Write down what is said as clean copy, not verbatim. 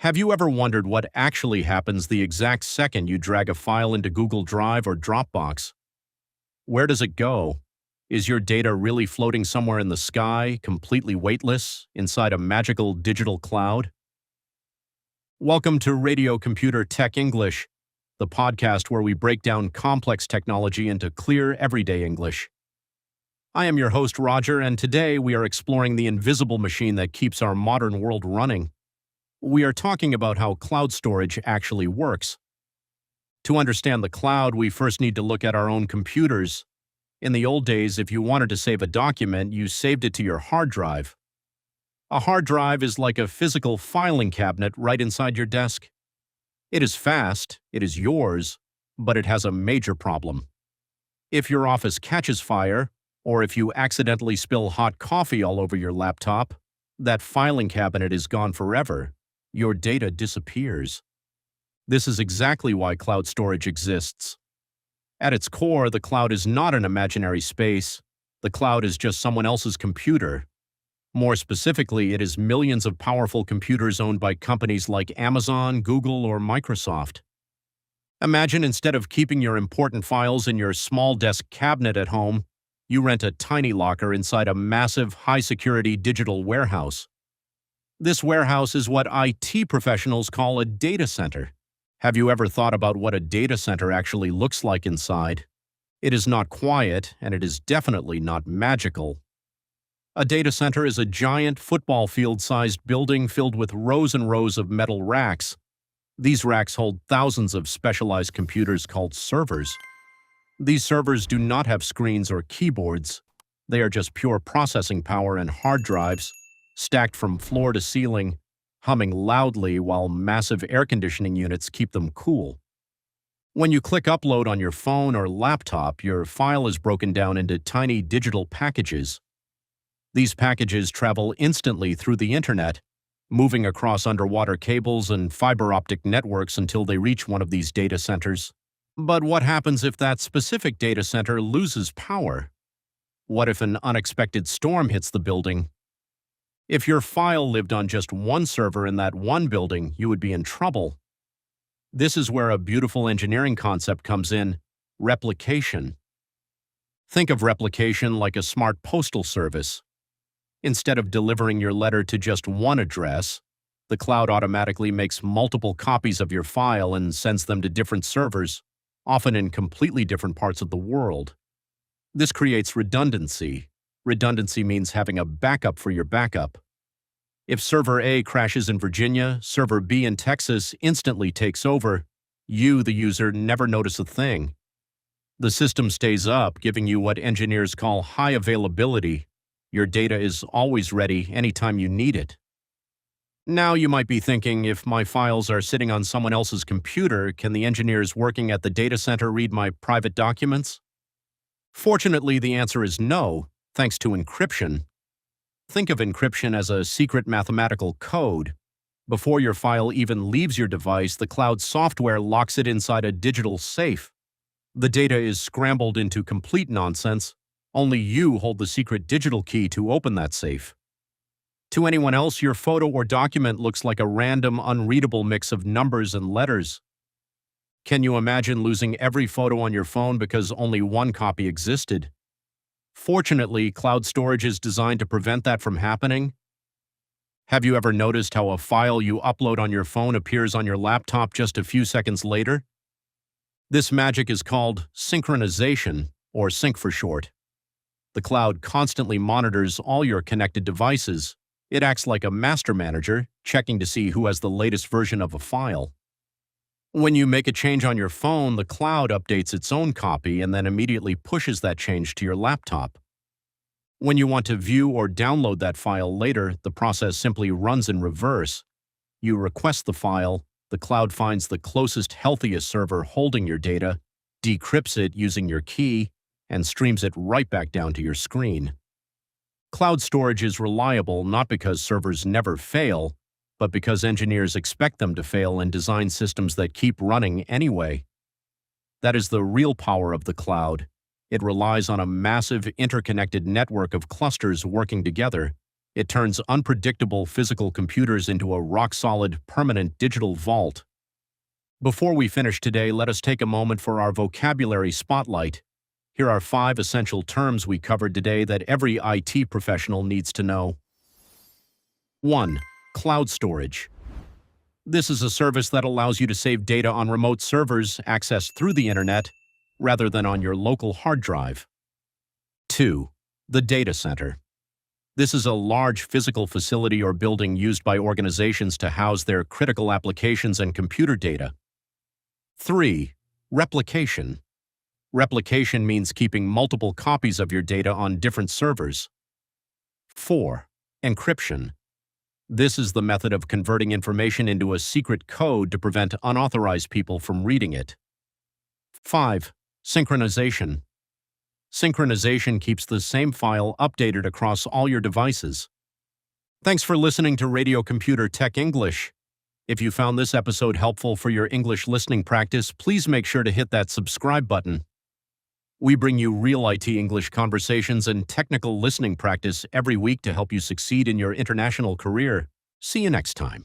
Have you ever wondered what actually happens the exact second you drag a file into Google Drive or Dropbox? Where does it go? Is your data really floating somewhere in the sky, completely weightless, inside a magical digital cloud? Welcome to Radio Computer Tech English, the podcast where we break down complex technology into clear, everyday English. I am your host, Roger, and today we are exploring the invisible machine that keeps our modern world running. We are talking about how cloud storage actually works. To understand the cloud, we first need to look at our own computers. In the old days, if you wanted to save a document, you saved it to your hard drive. A hard drive is like a physical filing cabinet right inside your desk. It is fast, it is yours, but it has a major problem. If your office catches fire, or if you accidentally spill hot coffee all over your laptop, that filing cabinet is gone forever. Your data disappears. This is exactly why cloud storage exists. At its core, the cloud is not an imaginary space. The cloud is just someone else's computer. More specifically, it is millions of powerful computers owned by companies like Amazon, Google, or Microsoft. Imagine instead of keeping your important files in your small desk cabinet at home, you rent a tiny locker inside a massive, high-security digital warehouse. This warehouse is what IT professionals call a data center. Have you ever thought about what a data center actually looks like inside? It is not quiet, and it is definitely not magical. A data center is a giant football field-sized building filled with rows and rows of metal racks. These racks hold thousands of specialized computers called servers. These servers do not have screens or keyboards. They are just pure processing power and hard drives, stacked from floor to ceiling, humming loudly while massive air conditioning units keep them cool. When you click upload on your phone or laptop, your file is broken down into tiny digital packages. These packages travel instantly through the internet, moving across underwater cables and fiber optic networks until they reach one of these data centers. But what happens if that specific data center loses power? What if an unexpected storm hits the building? If your file lived on just one server in that one building, you would be in trouble. This is where a beautiful engineering concept comes in: replication. Think of replication like a smart postal service. Instead of delivering your letter to just one address, the cloud automatically makes multiple copies of your file and sends them to different servers, often in completely different parts of the world. This creates redundancy. Redundancy means having a backup for your backup. If server A crashes in Virginia, server B in Texas instantly takes over. You, the user, never notice a thing. The system stays up, giving you what engineers call high availability. Your data is always ready anytime you need it. Now you might be thinking, if my files are sitting on someone else's computer, can the engineers working at the data center read my private documents? Fortunately, the answer is no, thanks to encryption. Think of encryption as a secret mathematical code. Before your file even leaves your device, the cloud software locks it inside a digital safe. The data is scrambled into complete nonsense. Only you hold the secret digital key to open that safe. To anyone else, your photo or document looks like a random, unreadable mix of numbers and letters. Can you imagine losing every photo on your phone because only one copy existed? Fortunately, cloud storage is designed to prevent that from happening. Have you ever noticed how a file you upload on your phone appears on your laptop just a few seconds later? This magic is called synchronization, or sync for short. The cloud constantly monitors all your connected devices. It acts like a master manager, checking to see who has the latest version of a file. When you make a change on your phone, the cloud updates its own copy and then immediately pushes that change to your laptop. When you want to view or download that file later, the process simply runs in reverse. You request the file, the cloud finds the closest, healthiest server holding your data, decrypts it using your key, and streams it right back down to your screen. Cloud storage is reliable not because servers never fail, but because engineers expect them to fail and design systems that keep running anyway. That is the real power of the cloud. It relies on a massive interconnected network of clusters working together, It turns unpredictable physical computers into a rock-solid, permanent digital vault. Before we finish today, let us take a moment for our vocabulary spotlight. Here are 5 essential terms we covered today that every IT professional needs to know. 1. Cloud storage. This is a service that allows you to save data on remote servers accessed through the internet rather than on your local hard drive. 2. The data center. This is a large physical facility or building used by organizations to house their critical applications and computer data. 3. Replication. Replication means keeping multiple copies of your data on different servers. 4. Encryption. This is the method of converting information into a secret code to prevent unauthorized people from reading it. 5. Synchronization. Synchronization keeps the same file updated across all your devices. Thanks for listening to Radio Computer Tech English. If you found this episode helpful for your English listening practice, please make sure to hit that subscribe button. We bring you real IT English conversations and technical listening practice every week to help you succeed in your international career. See you next time.